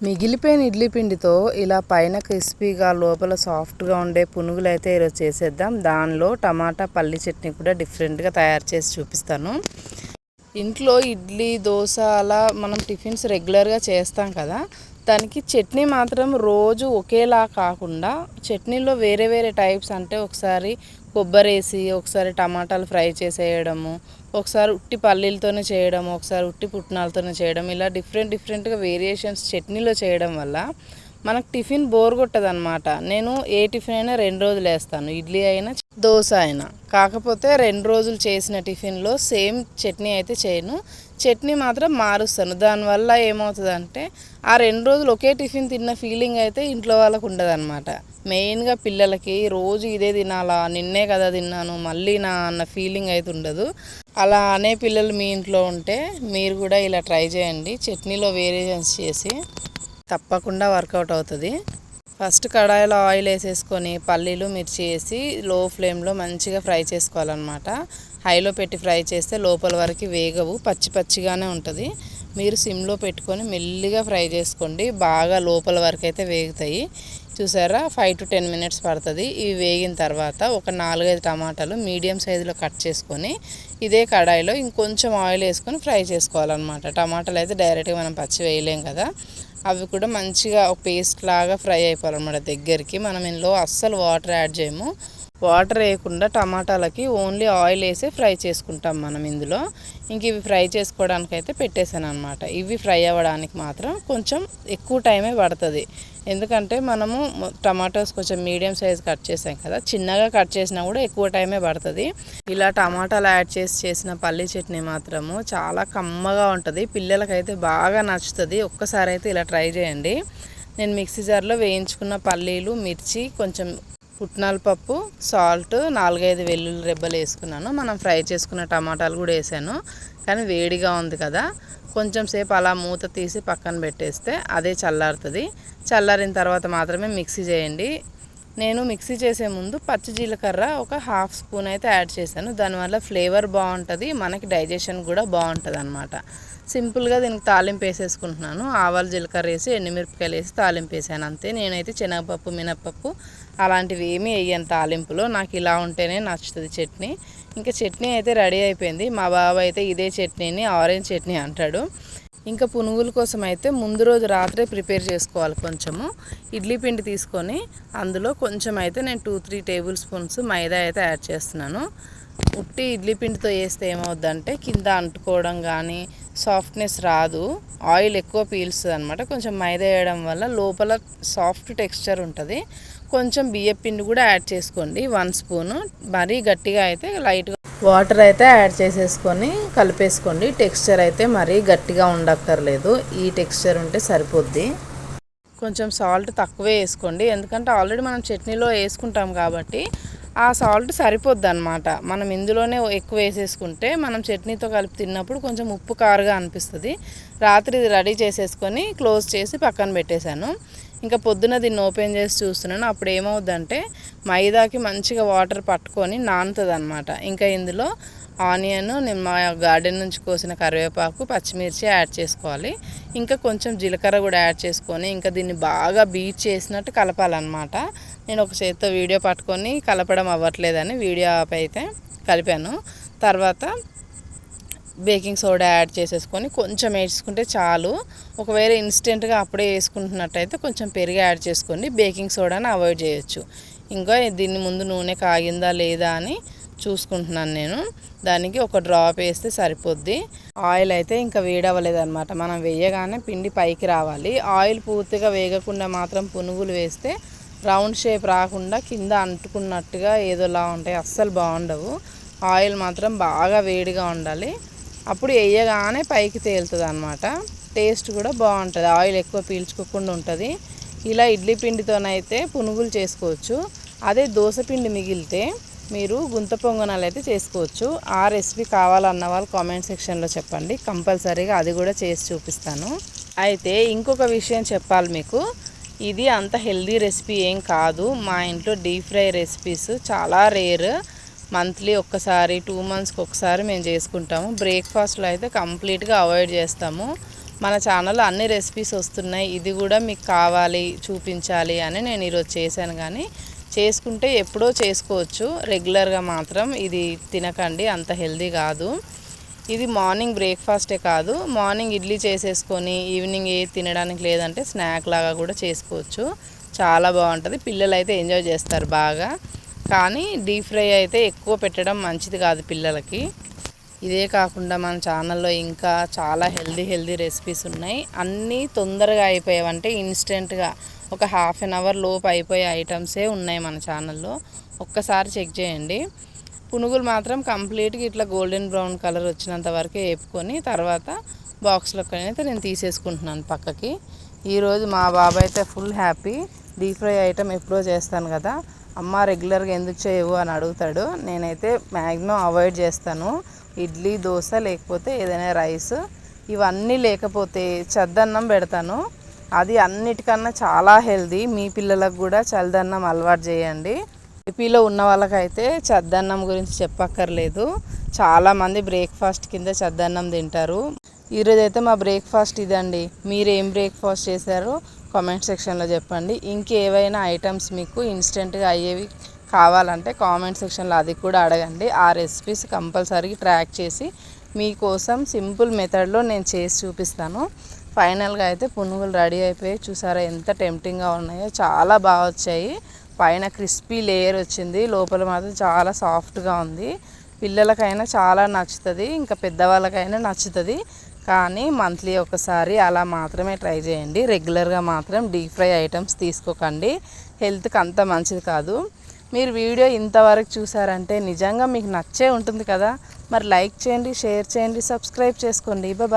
మిగిలిపోయిన ఇడ్లీ పిండితో ఇలా పైన క్రిస్పీగా లోపల సాఫ్ట్గా ఉండే పునుగులు అయితే ఈరోజు చేసేద్దాం. దానిలో టమాటా పల్లి చట్నీ కూడా డిఫరెంట్గా తయారు చేసి చూపిస్తాను. ఇంట్లో ఇడ్లీ దోశ అలా మనం టిఫిన్స్ రెగ్యులర్గా చేస్తాం కదా, దానికి చట్నీ మాత్రం రోజు ఒకేలా కాకుండా చట్నీలో వేరే వేరే టైప్స్, అంటే ఒకసారి కొబ్బరి వేసి, ఒకసారి టమాటాలు ఫ్రై చేసేయడము, ఒకసారి ఉట్టి పల్లీలతోనే చేయడం, ఒకసారి ఉట్టి పుట్నాలతోనే చేయడం, ఇలా డిఫరెంట్గా వేరియేషన్స్ చట్నీలో చేయడం వల్ల మనకు టిఫిన్ బోర్ కొట్టదనమాట. నేను ఏ టిఫిన్ అయినా 2 రోజులు వేస్తాను, ఇడ్లీ అయినా దోశ అయినా. కాకపోతే 2 రోజులు చేసిన టిఫిన్లో సేమ్ చట్నీ అయితే చేయను, చట్నీ మాత్రం మారుస్తాను. దానివల్ల ఏమవుతుందంటే ఆ 2 రోజులు ఒకే టిఫిన్ తిన్న ఫీలింగ్ అయితే ఇంట్లో వాళ్ళకు ఉండదన్నమాట. మెయిన్గా పిల్లలకి రోజు ఇదే తినాలా, నిన్నే కదా తిన్నాను మళ్ళీ నా అన్న ఫీలింగ్ అయితే ఉండదు. అలా అనే పిల్లలు మీ ఇంట్లో ఉంటే మీరు కూడా ఇలా ట్రై చేయండి, చట్నీలో వేరియేషన్స్ చేసి, తప్పకుండా వర్కౌట్ అవుతుంది. ఫస్ట్ కడాయిలో ఆయిల్ వేసేసుకొని పల్లీలు మిర్చి వేసి లో ఫ్లేమ్లో మంచిగా ఫ్రై చేసుకోవాలన్నమాట. హైలో పెట్టి ఫ్రై చేస్తే లోపల వరకు వేగవు, పచ్చిగానే ఉంటుంది. మీరు సిమ్లో పెట్టుకొని మెల్లిగా ఫ్రై చేసుకోండి, బాగా లోపల వరకు అయితే వేగుతాయి. చూసారా, 5 to 10 minutes పడుతుంది. ఇవి వేగిన తర్వాత ఒక 4-5 టమాటాలు మీడియం సైజులో కట్ చేసుకొని ఇదే కడాయిలో ఇంకొంచెం ఆయిల్ వేసుకొని ఫ్రై చేసుకోవాలన్నమాట. టమాటాలు అయితే డైరెక్ట్గా మనం పచ్చి వేయలేం కదా, అవి కూడా మంచిగా ఒక పేస్ట్ లాగా ఫ్రై అయిపోవాలన్నమాట దగ్గరికి. మనం ఇందులో అస్సలు వాటర్ యాడ్ చేయము, వాటర్ వేయకుండా టమాటాలకి ఓన్లీ ఆయిల్ వేసి ఫ్రై చేసుకుంటాం మనం ఇందులో. ఇంక ఇవి ఫ్రై చేసుకోవడానికి అయితే పెట్టేశాను అనమాట. ఇవి ఫ్రై అవ్వడానికి మాత్రం కొంచెం ఎక్కువ టైమే పడుతుంది, ఎందుకంటే మనము టమాటోస్ కొంచెం మీడియం సైజ్ కట్ చేసాం కదా, చిన్నగా కట్ చేసినా కూడా ఎక్కువ టైమే పడుతుంది. ఇలా టమాటాలు యాడ్ చేసిన పల్లీ చట్నీ మాత్రము చాలా కమ్మగా ఉంటుంది, పిల్లలకైతే బాగా నచ్చుతుంది. ఒక్కసారి అయితే ఇలా ట్రై చేయండి. నేను మిక్సీ జార్లో వేయించుకున్న పల్లీలు, మిర్చి, కొంచెం పుట్నాల పప్పు, సాల్ట్, 4-5 వెల్లుల్లి రెబ్బలు వేసుకున్నాను. మనం ఫ్రై చేసుకున్న టమాటాలు కూడా వేసాను, కానీ వేడిగా ఉంది కదా, కొంచెం సేపు అలా మూత తీసి పక్కన పెట్టేస్తే అదే చల్లారుతుంది. చల్లారిన తర్వాత మాత్రమే మిక్సీ చేయండి. నేను మిక్సీ చేసే ముందు పచ్చి జీలకర్ర ఒక 1/2 స్పూన్ అయితే యాడ్ చేశాను, దానివల్ల ఫ్లేవర్ బాగుంటుంది, మనకి డైజెషన్ కూడా బాగుంటుంది అన్నమాట. సింపుల్గా దీనికి తాలింపు వేసేసుకుంటున్నాను. ఆవాలు జీలకర్ర వేసి ఎండుమిరపకాయలు వేసి తాలింపు వేసాను అంతే. నేనైతే శనగపప్పు మినప్పప్పు అలాంటివి ఏమీ వేయను తాలింపులో, నాకు ఇలా ఉంటేనే నచ్చుతుంది చట్నీ. ఇంకా చట్నీ అయితే రెడీ అయిపోయింది. మా బావ అయితే ఇదే చట్నీని ఆరెంజ్ చట్నీ అంటాడు. ఇంకా పునుగుల కోసం అయితే ముందు రోజు రాత్రే ప్రిపేర్ చేసుకోవాలి. కొంచెము ఇడ్లీ పిండి తీసుకొని అందులో కొంచెం అయితే నేను 2-3 టేబుల్ స్పూన్స్ మైదా అయితే యాడ్ చేస్తున్నాను. ఉట్టి ఇడ్లీ పిండితో వేస్తే ఏమవుద్దంటే కింద అంటుకోవడం కానీ సాఫ్ట్నెస్ రాదు, ఆయిల్ ఎక్కువ పీల్స్తుంది అనమాట. కొంచెం మైదా వేయడం వల్ల లోపల సాఫ్ట్ టెక్స్చర్ ఉంటుంది. కొంచెం బియ్యం పిండి కూడా యాడ్ చేసుకోండి, 1 స్పూను. మరీ గట్టిగా అయితే లైట్గా వాటర్ అయితే యాడ్ చేసేసుకొని కలిపేసుకోండి. టెక్స్చర్ అయితే మరీ గట్టిగా ఉండక్కర్లేదు, ఈ టెక్స్చర్ ఉంటే సరిపోద్ది. కొంచెం సాల్ట్ తక్కువే వేసుకోండి, ఎందుకంటే ఆల్రెడీ మనం చట్నీలో వేసుకుంటాం కాబట్టి ఆ సాల్ట్ సరిపోద్ది అనమాట. మనం ఇందులోనే ఎక్కువ వేసేసుకుంటే మనం చట్నీతో కలిపి తిన్నప్పుడు కొంచెం ఉప్పు కారుగా అనిపిస్తుంది. రాత్రి ఇది రెడీ చేసేసుకొని క్లోజ్ చేసి పక్కన పెట్టేశాను. ఇంకా పొద్దున దీన్ని ఓపెన్ చేసి చూస్తున్నాను, అప్పుడు ఏమవుద్దంటే మైదాకి మంచిగా వాటర్ పట్టుకొని నానుతుంది అనమాట. ఇంకా ఇందులో ఆనియన్, మా గార్డెన్ నుంచి కోసిన కరివేపాకు, పచ్చిమిర్చి యాడ్ చేసుకోవాలి. ఇంకా కొంచెం జీలకర్ర కూడా యాడ్ చేసుకొని ఇంకా దీన్ని బాగా బీట్ చేసినట్టు కలపాలన్నమాట. నేను ఒక చేత్తో వీడియో పట్టుకొని కలపడం అవ్వట్లేదని వీడియో ఆపి అయితే కలిపాను. తర్వాత బేకింగ్ సోడా యాడ్ చేసేసుకొని కొంచెం వేసుకుంటే చాలు. ఒకవేళ ఇన్స్టెంట్గా అప్పుడే వేసుకుంటున్నట్టయితే కొంచెం పెరుగు యాడ్ చేసుకోండి, బేకింగ్ సోడాని అవాయిడ్ చేయొచ్చు. ఇంకా దీన్ని ముందు నూనె కాగిందా లేదా అని చూసుకుంటున్నాను నేను, దానికి ఒక డ్రాప్ వేస్తే సరిపోద్ది. ఆయిల్ అయితే ఇంకా వేడవ్వలేదన్నమాట, మనం వేయగానే పిండి పైకి రావాలి. ఆయిల్ పూర్తిగా వేగకుండా మాత్రం పునుగులు వేస్తే రౌండ్ షేప్ రాకుండా కింద అంటుకున్నట్టుగా ఏదోలా ఉంటాయి, అస్సలు బాగుండవు. ఆయిల్ మాత్రం బాగా వేడిగా ఉండాలి, అప్పుడు వేయగానే పైకి తేలుతుంది అనమాట. టేస్ట్ కూడా బాగుంటుంది, ఆయిల్ ఎక్కువ పీల్చుకోకుండా ఉంటుంది. ఇలా ఇడ్లీ పిండితోనైతే పునుగులు చేసుకోవచ్చు. అదే దోశ పిండి మిగిలితే మీరు గుంత పొంగనాలు అయితే చేసుకోవచ్చు. ఆ రెసిపీ కావాలన్న వాళ్ళు కామెంట్ సెక్షన్లో చెప్పండి, కంపల్సరీగా అది కూడా చేసి చూపిస్తాను. అయితే ఇంకొక విషయం చెప్పాలి మీకు, ఇది అంత హెల్దీ రెసిపీ ఏం కాదు. మా ఇంట్లో డీప్ ఫ్రై రెసిపీస్ చాలా రేర్, మంత్లీ ఒక్కసారి 2 monthsకి ఒకసారి మేము చేసుకుంటాము. బ్రేక్ఫాస్ట్లో అయితే కంప్లీట్గా అవాయిడ్ చేస్తాము. మన ఛానల్లో అన్ని రెసిపీస్ వస్తున్నాయి, ఇది కూడా మీకు కావాలి చూపించాలి అని నేను ఈరోజు చేశాను. కానీ చేసుకుంటే ఎప్పుడో చేసుకోవచ్చు, రెగ్యులర్గా మాత్రం ఇది తినకండి, అంత హెల్దీ కాదు. ఇది మార్నింగ్ బ్రేక్ఫాస్టే కాదు, మార్నింగ్ ఇడ్లీ చేసేసుకొని ఈవినింగ్ ఏ తినడానికి లేదంటే స్నాక్ లాగా కూడా చేసుకోవచ్చు. చాలా బాగుంటుంది, పిల్లలు అయితే ఎంజాయ్ చేస్తారు బాగా. కానీ డీప్ ఫ్రై అయితే ఎక్కువ పెట్టడం మంచిది కాదు పిల్లలకి. ఇదే కాకుండా మన ఛానల్లో ఇంకా చాలా హెల్దీ రెసిపీస్ ఉన్నాయి. అన్నీ తొందరగా అయిపోయావంటే ఇన్స్టెంట్గా ఒక హాఫ్ అన్ అవర్ లోపు అయిపోయే ఐటమ్సే ఉన్నాయి మన ఛానల్లో, ఒక్కసారి చెక్ చేయండి. పునుగులు మాత్రం కంప్లీట్గా ఇట్లా గోల్డెన్ బ్రౌన్ కలర్ వచ్చినంత వరకే వేపుకొని తర్వాత బాక్స్లోకి అయితే నేను తీసేసుకుంటున్నాను పక్కకి. ఈరోజు మా బాబు అయితే full happy. Deep fry item ఎప్పుడో చేస్తాను కదా, అమ్మ రెగ్యులర్గా ఎందుకు చేయవు అని అడుగుతాడు. నేనైతే మ్యాక్సిమం అవాయిడ్ చేస్తాను. ఇడ్లీ, దోశ లేకపోతే ఏదైనా రైస్, ఇవన్నీ లేకపోతే చద్దన్నం పెడతాను. అది అన్నిటికన్నా చాలా హెల్దీ. మీ పిల్లలకు కూడా చద్దన్నం అలవాటు చేయండి. ఏపీలో ఉన్న వాళ్ళకైతే చద్దన్నం గురించి చెప్పక్కర్లేదు, చాలామంది బ్రేక్ఫాస్ట్ కింద చద్దన్నం తింటారు. ఈరోజైతే మా బ్రేక్ఫాస్ట్ ఇదండి. మీరు ఏం బ్రేక్ఫాస్ట్ చేశారో కామెంట్ సెక్షన్లో చెప్పండి. ఇంకేవైనా ఐటమ్స్ మీకు ఇన్స్టెంట్గా అయ్యేవి కావాలంటే కామెంట్ సెక్షన్లో అది కూడా అడగండి. ఆ రెసిపీస్ కంపల్సరీ ట్రాక్ చేసి మీకోసం సింపుల్ మెథడ్లో నేను చేసి చూపిస్తాను. ఫైనల్గా అయితే పునుగులు రెడీ అయిపోయి చూసారా ఎంత టెంప్టింగ్గా ఉన్నాయో, చాలా బాగా వచ్చాయి. పైన క్రిస్పీ లేయర్ వచ్చింది, లోపల మాత్రం చాలా సాఫ్ట్గా ఉంది. పిల్లలకైనా చాలా నచ్చుతుంది, ఇంకా పెద్దవాళ్ళకైనా నచ్చుతుంది. కానీ మంత్లీ ఒకసారి అలా మాత్రమే ట్రై చేయండి, రెగ్యులర్గా మాత్రం డీప్ ఫ్రై ఐటమ్స్ తీసుకోకండి, హెల్త్కి అంత మంచిది కాదు. మీరు వీడియో ఇంతవరకు చూసారంటే నిజంగా మీకు నచ్చే ఉంటుంది కదా, మరి లైక్ చేయండి, షేర్ చేయండి, సబ్స్క్రైబ్ చేసుకోండి. బాయ్.